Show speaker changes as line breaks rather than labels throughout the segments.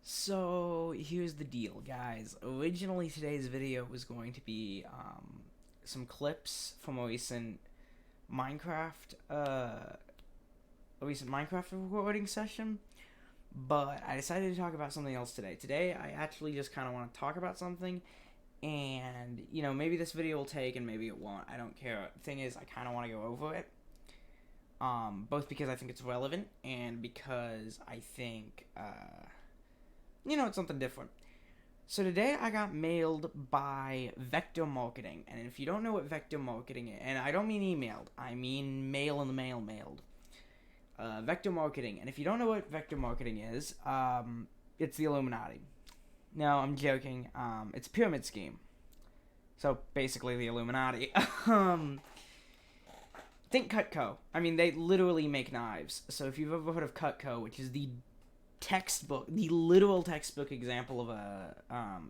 So here's the deal, guys. Originally, today's video was going to be some clips from Minecraft, uh, a recent Minecraft recording session, but I decided to talk about something else today. Today, I actually just kind of want to talk about something, and maybe this video will take, and maybe it won't. I don't care. The thing is, I kind of want to go over it, both because I think it's relevant and because I think, it's something different. So today I got mailed by Vector Marketing, and if you don't know what Vector Marketing is, and I don't mean emailed, I mean mail in the mail mailed. Vector Marketing, and if you don't know what Vector Marketing is, it's the Illuminati. No, I'm joking. It's a pyramid scheme. So basically the Illuminati. Think Cutco. I mean, they literally make knives. So if you've ever heard of Cutco, which is the literal textbook example of a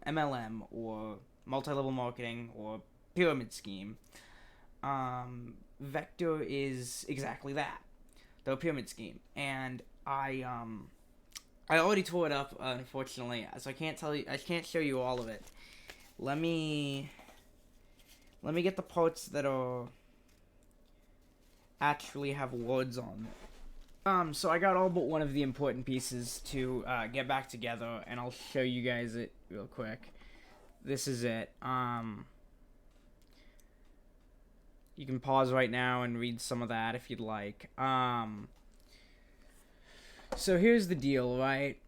MLM or multi-level marketing or pyramid scheme, Vector is exactly that, the pyramid scheme. And I already tore it up, unfortunately, so I can't show you all of it. Let me get the parts that are actually have words on. So I got all but one of the important pieces to get back together, and I'll show you guys it real quick. This is it. You can pause right now and read some of that if you'd like. So here's the deal, right?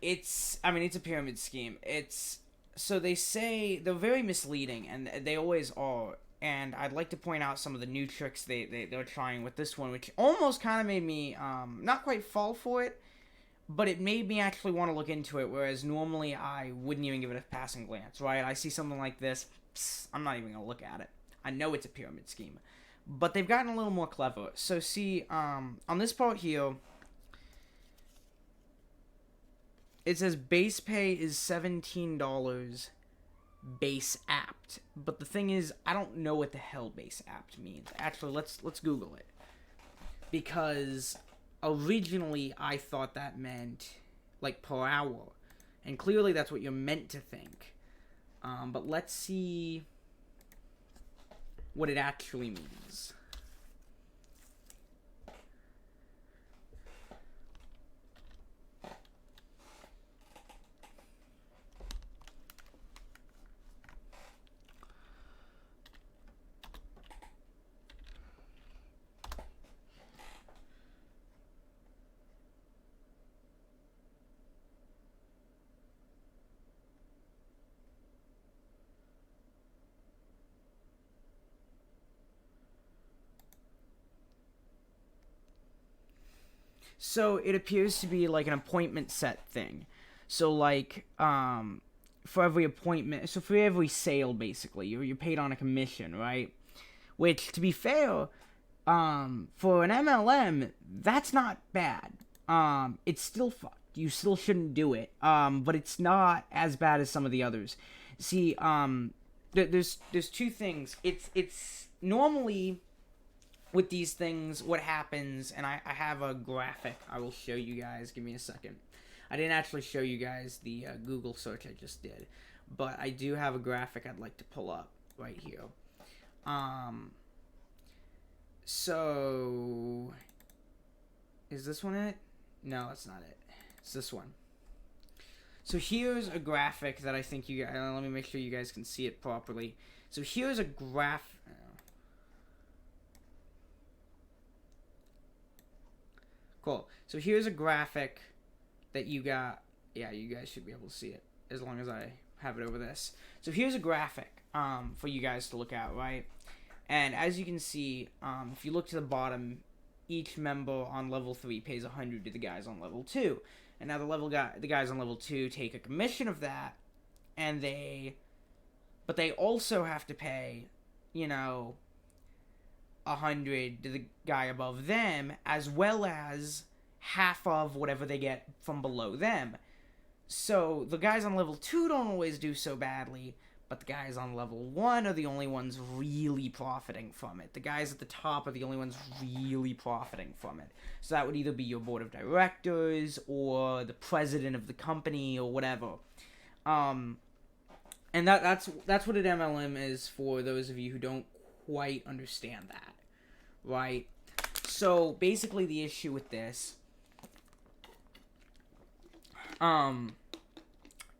It's a pyramid scheme. So they say they're very misleading, and they always are. And I'd like to point out some of the new tricks they're trying with this one, which almost kind of made me not quite fall for it, but it made me actually want to look into it, whereas normally I wouldn't even give it a passing glance, right? I see something like this, I'm not even going to look at it. I know it's a pyramid scheme. But they've gotten a little more clever. So see, on this part here, it says base pay is $17 base apt, but the thing is, I don't know what the hell base apt means. Actually, let's Google it, because originally I thought that meant like per hour, and clearly that's what you're meant to think. But let's see what it actually means. So it appears to be like an appointment set thing. So like for every appointment, so for every sale basically, you're paid on a commission, right? Which, to be fair, for an MLM, that's not bad. It's still fucked. You still shouldn't do it. But it's not as bad as some of the others. See, there's two things. It's normally with these things, what happens, and I have a graphic I will show you guys. Give me a second. I didn't actually show you guys the Google search I just did, but I do have a graphic I'd like to pull up right here. So is this one it? No, that's not it. It's this one. So here's a graphic that I think you guys, let me make sure you guys can see it properly. So here's a graph. Cool. So here's a graphic that you got. Yeah, you guys should be able to see it as long as I have it over this. So here's a graphic for you guys to look at, right? And as you can see, if you look to the bottom, each member on level 3 pays 100 to the guys on level 2. And now the guys on level 2 take a commission of that, and but they also have to pay, 100 to the guy above them, as well as half of whatever they get from below them. So the guys on level 2 don't always do so badly, but the guys on level 1 are the only ones really profiting from it. The guys at the top are the only ones really profiting from it. So that would either be your board of directors or the president of the company or whatever. And that's what an MLM is for those of you who don't quite understand that, right? So basically the issue with this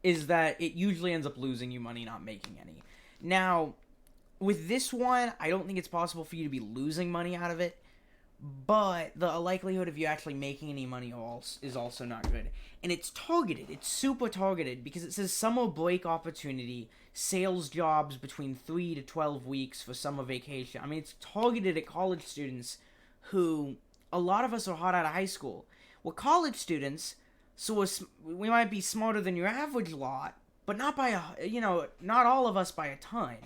is that it usually ends up losing you money, not making any. Now, with this one, I don't think it's possible for you to be losing money out of it, but the likelihood of you actually making any money is also not good. And it's targeted. It's super targeted because it says summer break opportunity, sales jobs between 3 to 12 weeks for summer vacation. I mean, it's targeted at college students who, a lot of us are hot out of high school. We're college students, so we might be smarter than your average lot, but not by not all of us by a ton.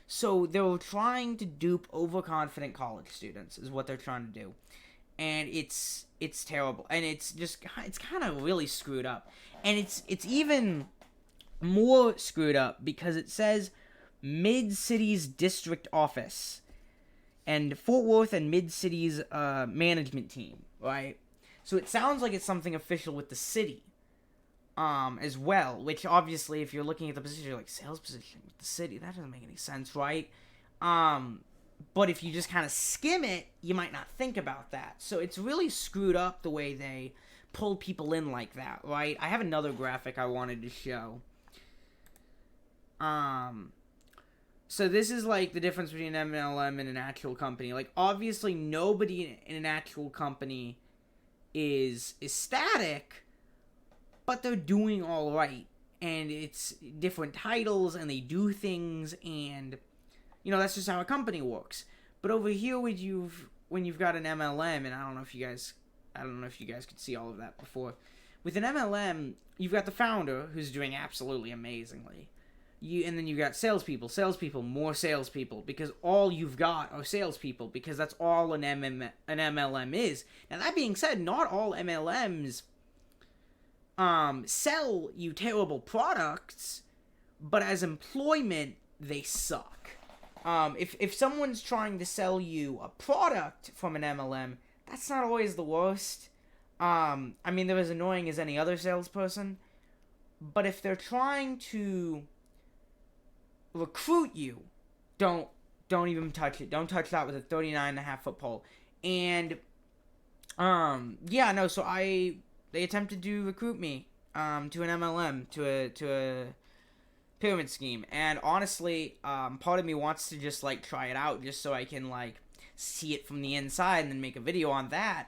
So they're trying to dupe overconfident college students is what they're trying to do. And it's terrible. And it's kind of really screwed up. And it's even more screwed up because it says Mid-Cities District Office and Fort Worth and Mid-Cities management team, right? So it sounds like it's something official with the city, as well. Which obviously, if you're looking at the position, you're like, sales position with the city, that doesn't make any sense, right? But if you just kind of skim it, you might not think about that. So it's really screwed up the way they pull people in like that, right? I have another graphic I wanted to show. So this is like the difference between an MLM and an actual company. Like, obviously, nobody in an actual company is static, but they're doing all right, and it's different titles, and they do things, and that's just how a company works. But over here, when you've got an MLM, and I don't know if you guys could see all of that before. With an MLM, you've got the founder who's doing absolutely amazingly. And then you've got salespeople, more salespeople, because all you've got are salespeople, because that's all an MLM is. Now, that being said, not all MLMs sell you terrible products, but as employment, they suck. If someone's trying to sell you a product from an MLM, that's not always the worst. I mean, they're as annoying as any other salesperson, but if they're trying to recruit you, don't even touch it. Don't touch that with a 39.5-foot pole. And so they attempted to recruit me to an MLM, to a pyramid scheme. And honestly, part of me wants to just like try it out just so I can like see it from the inside and then make a video on that.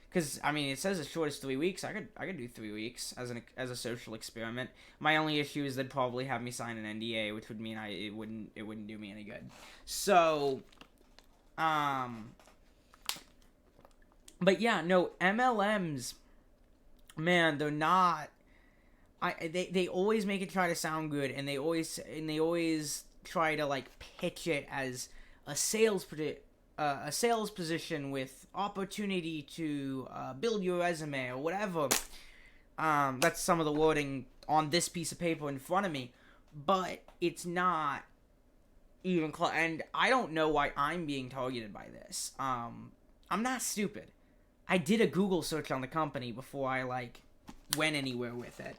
Because, I mean, it says as short as 3 weeks. I could do 3 weeks as a social experiment. My only issue is they'd probably have me sign an NDA, which would mean it wouldn't do me any good. So, but yeah, no, MLMs, man, they're not. They always make it try to sound good, and they always try to like pitch it as a sales position with opportunity to build your resume or whatever. That's some of the wording on this piece of paper in front of me, but it's not even close. And I don't know why I'm being targeted by this. I'm not stupid. I did a Google search on the company before I like went anywhere with it.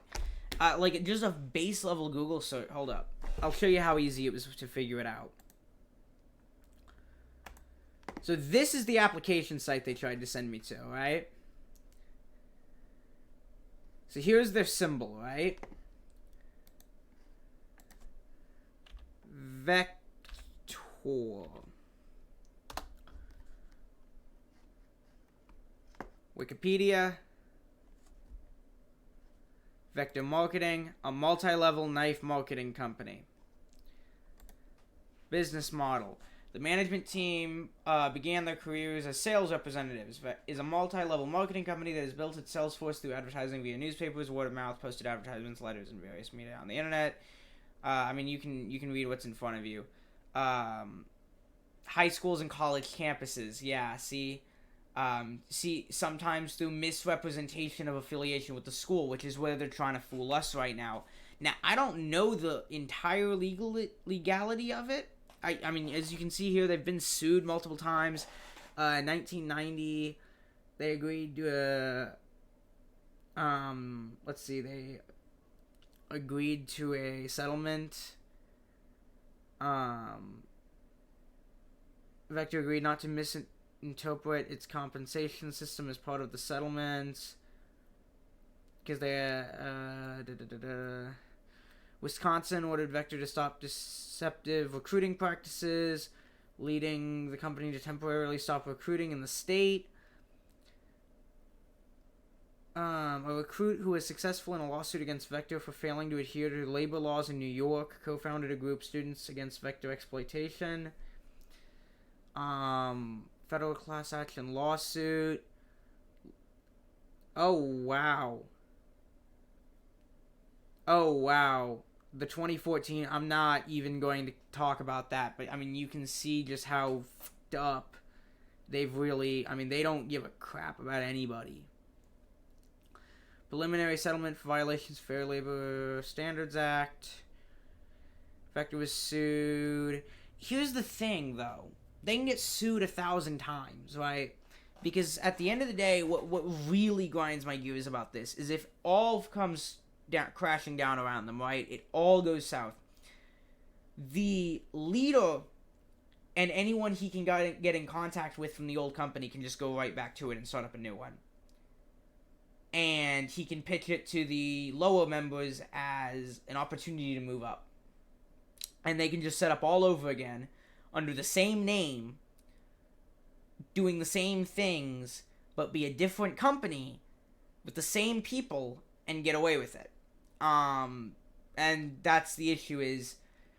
Like just a base level Google search. Hold up, I'll show you how easy it was to figure it out. So this is the application site they tried to send me to, right? So here's their symbol, right? Vector. Wikipedia. Vector Marketing, a multi-level knife marketing company. Business model. The management team began their careers as sales representatives. Is a multi-level marketing company that has built its sales force through advertising via newspapers, word of mouth, posted advertisements, letters, and various media on the internet. I mean, you can read what's in front of you. High schools and college campuses. Yeah, see. See, sometimes through misrepresentation of affiliation with the school, which is where they're trying to fool us right now. Now, I don't know the entire legality of it. I mean, as you can see here, they've been sued multiple times. In 1990, they agreed to let's see, they agreed to a settlement. Vector agreed not to misinterpret its compensation system as part of the settlement. Because they, Wisconsin ordered Vector to stop deceptive recruiting practices, leading the company to temporarily stop recruiting in the state. A recruit who was successful in a lawsuit against Vector for failing to adhere to labor laws in New York co-founded a group, Students Against Vector Exploitation. Federal class action lawsuit. Oh, wow. The 2014, I'm not even going to talk about that, but I mean, you can see just how fucked up they've really, I mean, they don't give a crap about anybody. Preliminary settlement for violations of Fair Labor Standards Act. Vector was sued. Here's the thing, though. They can get sued 1,000 times, right? Because at the end of the day, what really grinds my gears about this is if all comes down, crashing down around them, right? It all goes south. The leader and anyone he can get in contact with from the old company can just go right back to it and start up a new one. And he can pitch it to the lower members as an opportunity to move up. And they can just set up all over again under the same name, doing the same things, but be a different company with the same people and get away with it. And that's the issue, is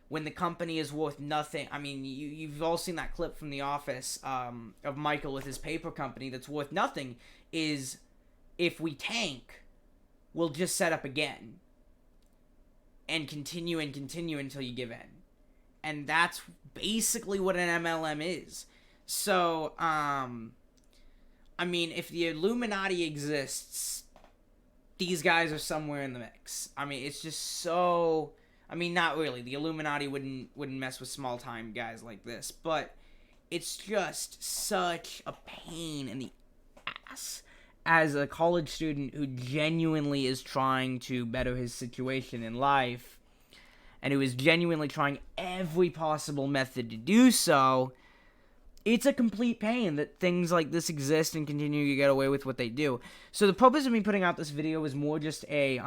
when the company is worth nothing. I mean, you've all seen that clip from The Office of Michael with his paper company that's worth nothing, is if we tank, we'll just set up again and continue until you give in. And that's basically what an MLM is. So, I mean, if the Illuminati exists, these guys are somewhere in the mix. I mean, it's just so... I mean, not really. The Illuminati wouldn't mess with small-time guys like this. But it's just such a pain in the ass as a college student who genuinely is trying to better his situation in life, and who is genuinely trying every possible method to do so. It's a complete pain that things like this exist and continue to get away with what they do. So the purpose of me putting out this video is more just a,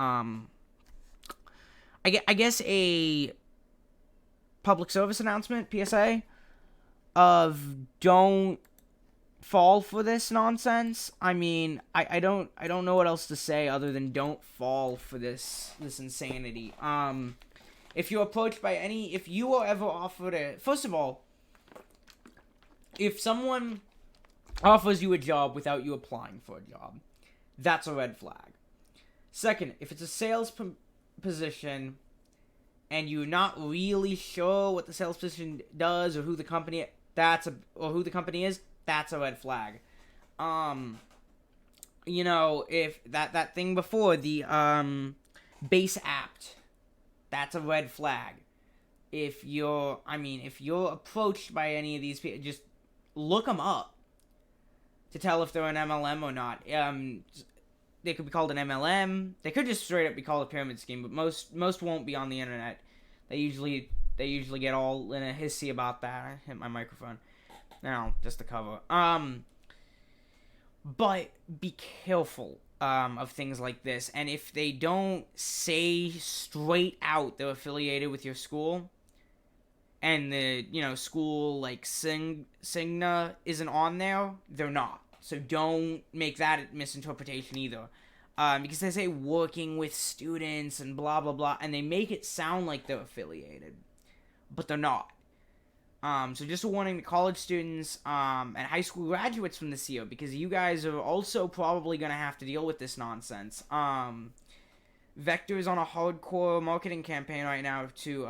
I guess a public service announcement, PSA, of don't fall for this nonsense. I mean, I don't know what else to say other than don't fall for this insanity. If you're approached by if you are ever offered first of all, if someone offers you a job without you applying for a job, that's a red flag. Second, if it's a sales position and you're not really sure what the sales position does or who the company is, that's a red flag. You know, if that thing before, the base apt, that's a red flag. If you're approached by any of these people, just look them up to tell if they're an MLM or not. They could be called an MLM. They could just straight up be called a pyramid scheme, but most won't be on the internet. They usually get all in a hissy about that. I hit my microphone. Now, just the cover. But be careful of things like this. And if they don't say straight out they're affiliated with your school, and the, school, like, Cigna isn't on there, they're not. So don't make that misinterpretation either. Because they say working with students and blah, blah, blah, and they make it sound like they're affiliated. But they're not. So just a warning to college students and high school graduates from this year, because you guys are also probably going to have to deal with this nonsense. Vector is on a hardcore marketing campaign right now to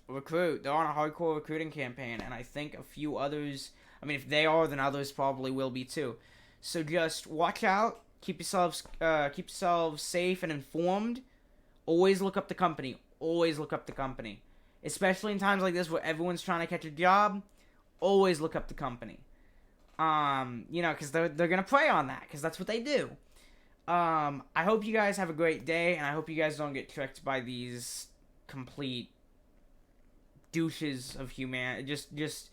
recruit. They're on a hardcore recruiting campaign, and I think a few others I mean, if they are, then others probably will be too. So just watch out. Keep yourselves safe and informed. Always look up the company. Always look up the company. Especially in times like this where everyone's trying to catch a job. Always look up the company. Because they're gonna prey on that, because that's what they do. I hope you guys have a great day, and I hope you guys don't get tricked by these complete douches of just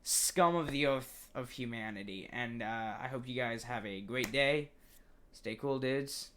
scum of the earth of humanity. And I hope you guys have a great day. Stay cool, dudes.